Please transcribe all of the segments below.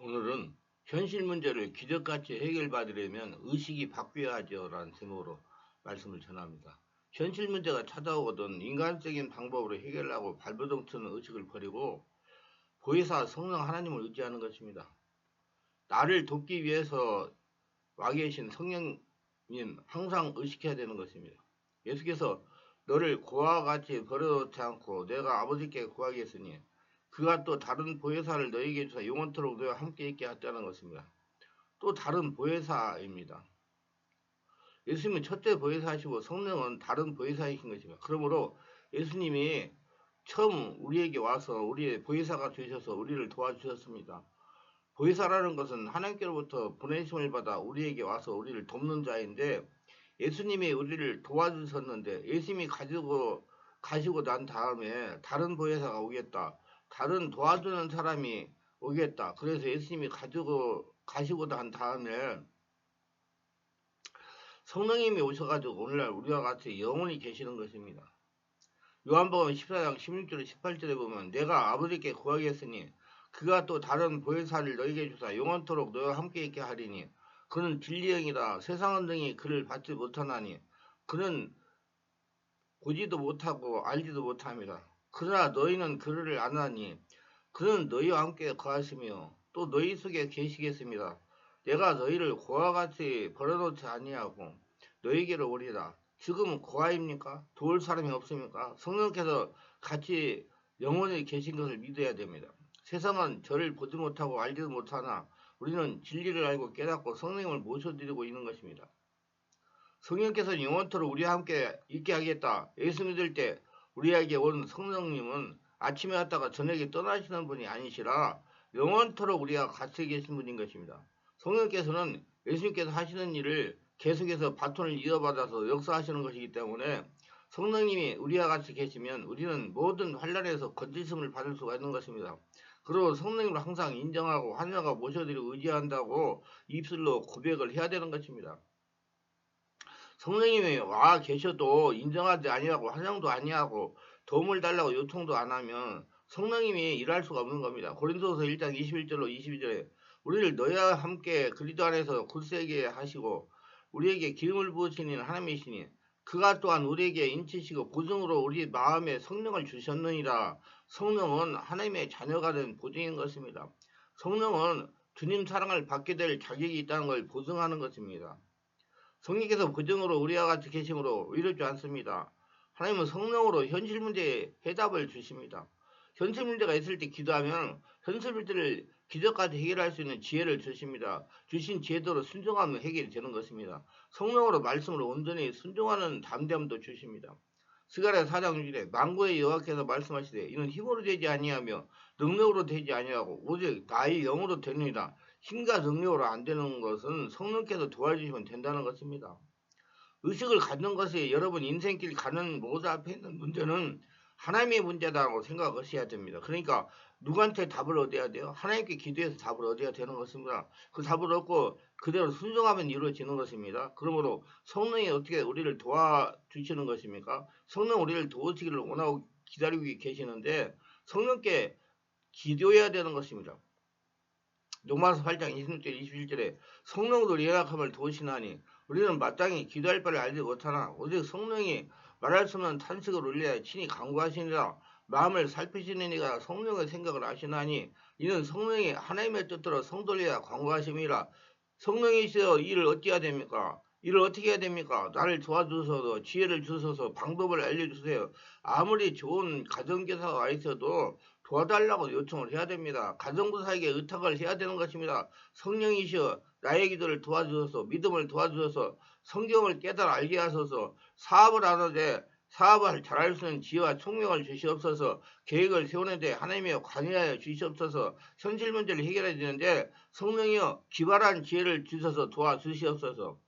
오늘은 현실 문제를 기적같이 해결받으려면 의식이 바뀌어야 하죠 라는 제목으로 말씀을 전합니다. 현실 문제가 찾아오거든 인간적인 방법으로 해결하고 발버둥 트는 의식을 버리고 보혜사 성령 하나님을 의지하는 것입니다. 나를 돕기 위해서 와 계신 성령님 항상 의식해야 되는 것입니다. 예수께서 너를 고아와 같이 버려놓지 않고 내가 아버지께 구하겠으니 그가 또 다른 보혜사를 너에게 주사 영원토록 너와 함께 있게 하자는 것입니다. 또 다른 보혜사입니다. 예수님은 첫째 보혜사시고 성령은 다른 보혜사이신 것입니다. 그러므로 예수님이 처음 우리에게 와서 우리의 보혜사가 되셔서 우리를 도와주셨습니다. 보혜사라는 것은 하나님께로부터 보내심을 받아 우리에게 와서 우리를 돕는 자인데 예수님이 우리를 도와주셨는데 예수님이 가시고 난 다음에 다른 보혜사가 오겠다. 다른 도와주는 사람이 오겠다. 그래서 예수님이 가시고 난 다음에 성령님이 오셔가지고 오늘날 우리와 같이 영원히 계시는 것입니다. 요한복음 14장 16절 18절에 보면 내가 아버지께 구하겠으니 그가 또 다른 보혜사를 너에게 주사 영원토록 너와 함께 있게 하리니 그는 진리영이다. 세상은 등이 그를 받지 못하나니 그는 보지도 못하고 알지도 못합니다. 그러나 너희는 그를 아나니 그는 너희와 함께 거하시며 또 너희 속에 계시겠습니다. 내가 너희를 고아와 같이 버려놓지 아니하고 너희에게로 오리라. 지금 고아입니까? 도울 사람이 없습니까? 성령께서 같이 영원히 계신 것을 믿어야 됩니다. 세상은 저를 보지 못하고 알지도 못하나 우리는 진리를 알고 깨닫고 성령님을 모셔드리고 있는 것입니다. 성령께서는 영원토록 우리와 함께 있게 하겠다. 예수 믿을 때 우리에게 온 성령님은 아침에 왔다가 저녁에 떠나시는 분이 아니시라 영원토록 우리와 같이 계신 분인 것입니다. 성령께서는 예수님께서 하시는 일을 계속해서 바톤을 이어받아서 역사하시는 것이기 때문에 성령님이 우리와 같이 계시면 우리는 모든 환난에서 건지심을 받을 수가 있는 것입니다. 그리고 성령님을 항상 인정하고 환영하고 모셔드리고 의지한다고 입술로 고백을 해야 되는 것입니다. 성령님이 와 계셔도 인정하지 아니하고 환영도 아니하고 도움을 달라고 요청도 안 하면 성령님이 일할 수가 없는 겁니다. 고린도서 1장 21절로 22절에 우리를 너희와 함께 그리스도 안에서 굳세게 하시고 우리에게 기름을 부으시는 하나님이시니 그가 또한 우리에게 인치시고 보증으로 우리 마음에 성령을 주셨느니라. 성령은 하나님의 자녀가 된 보증인 것입니다. 성령은 주님 사랑을 받게 될 자격이 있다는 걸 보증하는 것입니다. 성령께서 보증으로 우리와 같이 계심으로 이르지 않습니다. 하나님은 성령으로 현실 문제에 해답을 주십니다. 현실 문제가 있을 때 기도하면 현실 문제를 기적까지 해결할 수 있는 지혜를 주십니다. 주신 지혜대로 순종하면 해결이 되는 것입니다. 성령으로 말씀을 온전히 순종하는 담대함도 주십니다. 스가랴 4장 6절에 만군의 여호와께서 말씀하시되 이는 힘으로 되지 아니하며 능력으로 되지 아니하고 오직 나의 영으로 되느니라. 힘과 능력으로 안 되는 것은 성령께서 도와주시면 된다는 것입니다. 의식을 갖는 것이 여러분 인생길 가는 모두 앞에 있는 문제는 하나님의 문제다라고 생각하셔야 됩니다. 그러니까 누구한테 답을 얻어야 돼요? 하나님께 기도해서 답을 얻어야 되는 것입니다. 그 답을 얻고 그대로 순종하면 이루어지는 것입니다. 그러므로 성령이 어떻게 우리를 도와주시는 것입니까? 성령 우리를 도우시기를 원하고 기다리고 계시는데 성령께 기도해야 되는 것입니다. 로마서 8장 26절 21절에 성령으로 연약함을 도우시나니 우리는 마땅히 기도할 바를 알지 못하나 오직 성령이 말할 수 없는 탄식을 울려야 친히 간구하시니라. 마음을 살피시는 이가 성령의 생각을 아시나니 이는 성령이 하나님의 뜻대로 성도를 위하여 간구하심이라. 성령이시여 일을 어찌해야 됩니까? 일을 어떻게 해야 됩니까? 나를 도와주셔서 지혜를 주셔서 방법을 알려주세요. 아무리 좋은 가정교사가 와 있어도 도와달라고 요청을 해야 됩니다. 가정부사에게 의탁을 해야 되는 것입니다. 성령이시여 나의 기도를 도와주셔서 믿음을 도와주셔서 성경을 깨달아 알게 하셔서 사업을 하는데 사업을 잘할 수 있는 지혜와 총명을 주시옵소서. 계획을 세우는데 하나님이 관여하여 주시옵소서. 현실 문제를 해결해야 되는데 성령이여 기발한 지혜를 주셔서 도와주시옵소서.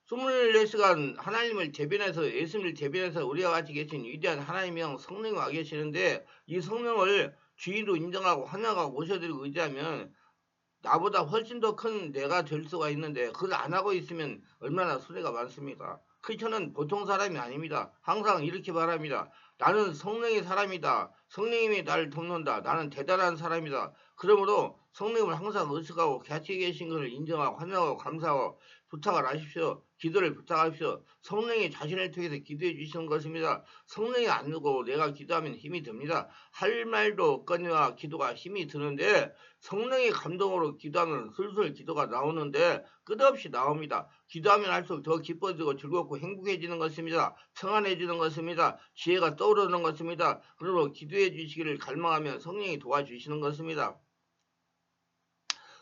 24시간 하나님을 대변해서 예수님을 대변해서 우리와 같이 계신 위대한 하나님의 형 성령이 와 계시는데 이 성령을 주인으로 인정하고 환영하고 모셔드리고 의지하면 나보다 훨씬 더 큰 내가 될 수가 있는데 그걸 안 하고 있으면 얼마나 손해가 많습니까? 크리스천은 보통 사람이 아닙니다. 항상 이렇게 말합니다. 나는 성령의 사람이다. 성령님이 나를 돕는다. 나는 대단한 사람이다. 그러므로 성령님을 항상 의식하고 같이 계신 것을 인정하고 환영하고 감사하고 부탁을 하십시오. 기도를 부탁하십시오. 성령이 자신을 통해서 기도해 주시는 것입니다. 성령이 안 누고 내가 기도하면 힘이 듭니다. 할 말도 없거니와 기도가 힘이 드는데 성령의 감동으로 기도하면 술술 기도가 나오는데 끝없이 나옵니다. 기도하면 할수록 더 기뻐지고 즐겁고 행복해지는 것입니다. 평안해지는 것입니다. 지혜가 떠오르는 것입니다. 그리고 기도해 주시기를 갈망하면 성령이 도와주시는 것입니다.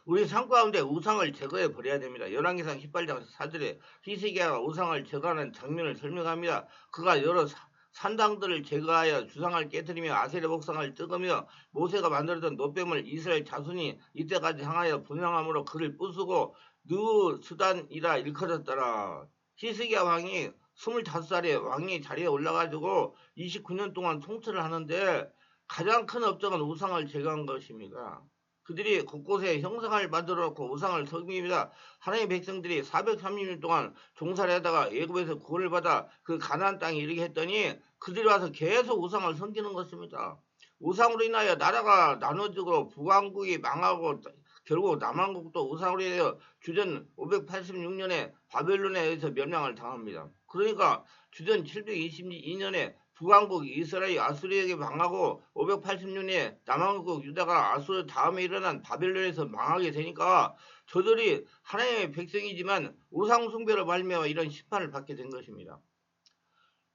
우리 삶 가운데 우상을 제거해 버려야 됩니다. 열왕기상 18장 4절에 히스기야가 우상을 제거하는 장면을 설명합니다. 그가 여러 산당들을 제거하여 주상을 깨뜨리며 아세르 목상을 뜯으며 모세가 만들었던 노뱀을 이스라엘 자손이 이때까지 향하여 분양함으로 그를 부수고 느스단이라 일컬었더라. 히스기야 왕이 25살에 왕의 자리에 올라가지고 29년 동안 통치를 하는데 가장 큰 업적은 우상을 제거한 것입니다. 그들이 곳곳에 형상을 만들어 놓고 우상을 섬깁니다. 하나님의 백성들이 430년 동안 종살이 하다가 애굽에서 구원을 받아 그 가나안 땅에 이르게 했더니 그들이 와서 계속 우상을 섬기는 것입니다. 우상으로 인하여 나라가 나눠지고 북왕국이 망하고 결국 남왕국도 우상으로 인하여 주전 586년에 바벨론에 의해서 멸망을 당합니다. 그러니까 주전 722년에 북왕국 이스라엘이 아수르에게 망하고 580년에 남왕국 유다가 아수르 다음에 일어난 바벨론에서 망하게 되니까 저들이 하나님의 백성이지만 우상 숭배로 말미암아 이런 심판을 받게 된 것입니다.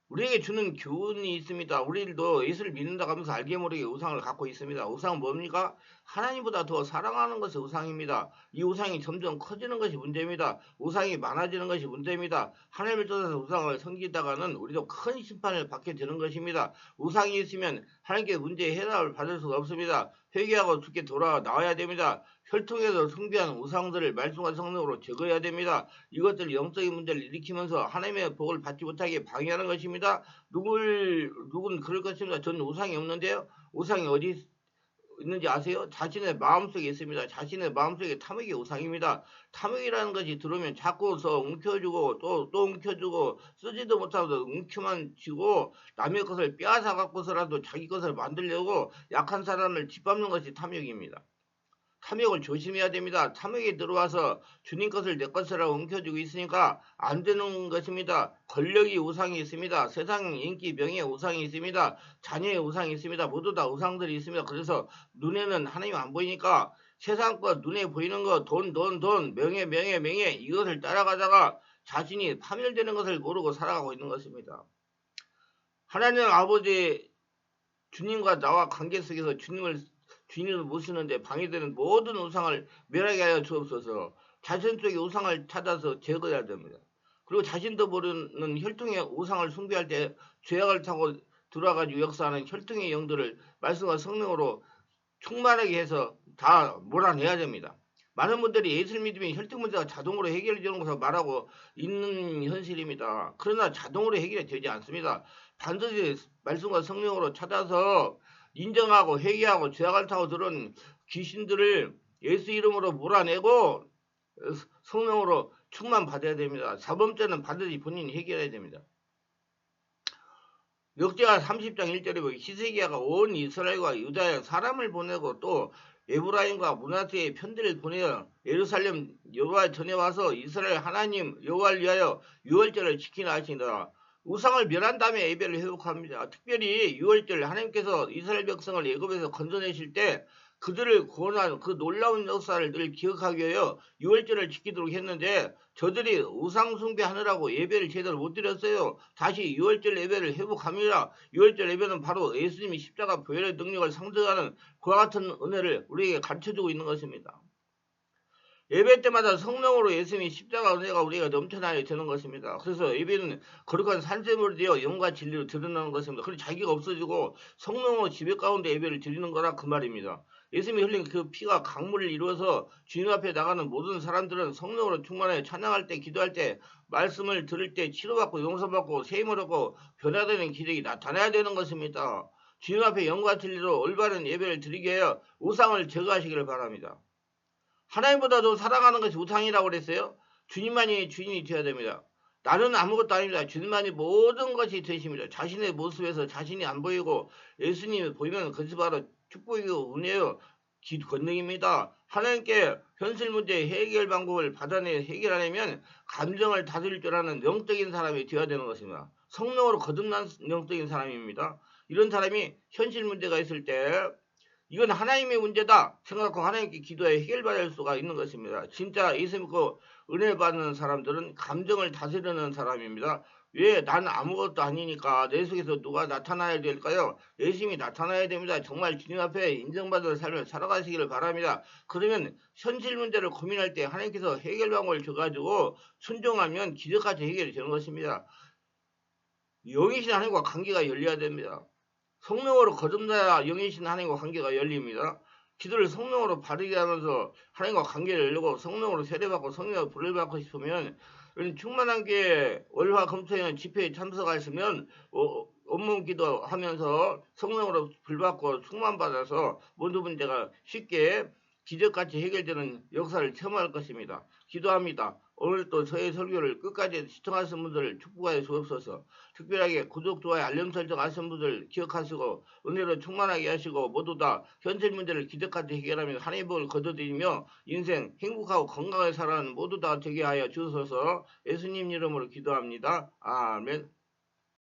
우리에게 주는 교훈이 있습니다. 우리도 예수를 믿는다고 하면서 알게 모르게 우상을 갖고 있습니다. 우상은 뭡니까? 하나님보다 더 사랑하는 것이 우상입니다. 이 우상이 점점 커지는 것이 문제입니다. 우상이 많아지는 것이 문제입니다. 하나님을 떠나서 우상을 섬기다가는 우리도 큰 심판을 받게 되는 것입니다. 우상이 있으면 하나님께 문제의 해답을 받을 수가 없습니다. 회개하고 주께 돌아와 나와야 됩니다. 혈통에서 숭배하는 우상들을 말씀과 성령으로 제거해야 됩니다. 이것들 영적인 문제를 일으키면서 하나님의 복을 받지 못하게 방해하는 것입니다. 누군 그럴 것입니다. 저는 우상이 없는데요. 우상이 어디 있는지 아세요? 자신의 마음속에 있습니다. 자신의 마음속에 탐욕이 우상입니다. 탐욕이라는 것이 들어오면 자꾸서 움켜주고 또 움켜주고 쓰지도 못하고 움켜만 쥐고 남의 것을 빼앗아 갖고서라도 자기 것을 만들려고 약한 사람을 짓밟는 것이 탐욕입니다. 탐욕을 조심해야 됩니다. 탐욕이 들어와서 주님 것을 내 것이라고 움켜쥐고 있으니까 안 되는 것입니다. 권력이 우상이 있습니다. 세상 인기 명예 우상이 있습니다. 자녀의 우상이 있습니다. 모두 다 우상들이 있습니다. 그래서 눈에는 하나님 안 보이니까 세상 것 눈에 보이는 것 돈 명예 이것을 따라가다가 자신이 파멸되는 것을 모르고 살아가고 있는 것입니다. 하나님 아버지 주님과 나와 관계 속에서 주님을 못 쓰는데 방해되는 모든 우상을 멸하게 하여 주옵소서. 자신 속에 우상을 찾아서 제거해야 됩니다. 그리고 자신도 모르는 혈통의 우상을 숭배할 때 죄악을 타고 들어와가지고 역사하는 혈통의 영들을 말씀과 성령으로 충만하게 해서 다 몰아내야 됩니다. 많은 분들이 예수를 믿으면 혈통 문제가 자동으로 해결되는 것을 말하고 있는 현실입니다. 그러나 자동으로 해결이 되지 않습니다. 반드시 말씀과 성령으로 찾아서 인정하고 회개하고 죄악을 타고 들은 귀신들을 예수 이름으로 몰아내고 성령으로 충만 받아야 됩니다. 사범죄는 반드시 본인이 해결해야 됩니다. 역대하 30장 1절에 보면 히스기야가 온 이스라엘과 유다에 사람을 보내고 또 에브라임과 므낫세의 편들을 보내어 예루살렘 여호와 전에 와서 이스라엘 하나님 여호와를 위하여 유월절을 지키나 하시니라. 우상을 멸한 다음에 예배를 회복합니다. 특별히 유월절 하나님께서 이스라엘 백성을 애굽에서 건져내실 때 그들을 구원한 그 놀라운 역사를 늘 기억하기 위하여 유월절을 지키도록 했는데 저들이 우상 숭배하느라고 예배를 제대로 못 드렸어요. 다시 유월절 예배를 회복합니다. 유월절 예배는 바로 예수님이 십자가 보혈의 능력을 상징하는 그와 같은 은혜를 우리에게 가르쳐주고 있는 것입니다. 예배 때마다 성령으로 예수님이 십자가 은혜가 우리가 넘쳐나야 되는 것입니다. 그래서 예배는 거룩한 산재물을 되어 영과 진리로 드러나는 것입니다. 그리고 자기가 없어지고 성령으로 지배 가운데 예배를 드리는 거라 그 말입니다. 예수님이 흘린 그 피가 강물을 이루어서 주님 앞에 나가는 모든 사람들은 성령으로 충만해 찬양할 때 기도할 때 말씀을 들을 때 치료받고 용서받고 세임을 얻고 변화되는 기적이 나타나야 되는 것입니다. 주님 앞에 영과 진리로 올바른 예배를 드리게 하여 우상을 제거하시기를 바랍니다. 하나님보다도 사랑하는 것이 우상이라고 그랬어요. 주님만이 주인이 되어야 됩니다. 나는 아무것도 아닙니다. 주님만이 모든 것이 되십니다. 자신의 모습에서 자신이 안 보이고 예수님이 보이면 그것이 바로 축복이고 은혜요 권능입니다. 하나님께 현실 문제 해결 방법을 받아내 해결하려면 감정을 다스릴 줄 아는 영적인 사람이 되어야 되는 것입니다. 성령으로 거듭난 영적인 사람입니다. 이런 사람이 현실 문제가 있을 때 이건 하나님의 문제다 생각하고 하나님께 기도해 해결받을 수가 있는 것입니다. 진짜 예수 믿고 은혜 받는 사람들은 감정을 다스리는 사람입니다. 왜? 나는 아무것도 아니니까 내 속에서 누가 나타나야 될까요? 예수님이 나타나야 됩니다. 정말 주님 앞에 인정받은 삶을 살아가시기를 바랍니다. 그러면 현실 문제를 고민할 때 하나님께서 해결 방법을 줘가지고 순종하면 기적같이 해결이 되는 것입니다. 영이신 하나님과 관계가 열려야 됩니다. 성령으로 거듭나야 영이신 하나님과 관계가 열립니다. 기도를 성령으로 바르게 하면서 하나님과 관계를 열고 성령으로 세례받고 성령으로 불을 받고 싶으면 충만한 게 월화 금토에는 집회에 참석하시면 원문 기도하면서 성령으로 불받고 충만받아서 모든 문제가 쉽게 기적같이 해결되는 역사를 체험할 것입니다. 기도합니다. 오늘 또 저의 설교를 끝까지 시청하신 분들 축복하여 주옵소서. 특별하게 구독, 좋아요, 알림 설정 하신 분들 기억하시고 은혜로 충만하게 하시고 모두 다 현실 문제를 기적같이 해결하며 하나님의 복을 거둬들이며 인생 행복하고 건강하게 살아가는 모두 다 되게 하여 주소서. 예수님 이름으로 기도합니다. 아멘.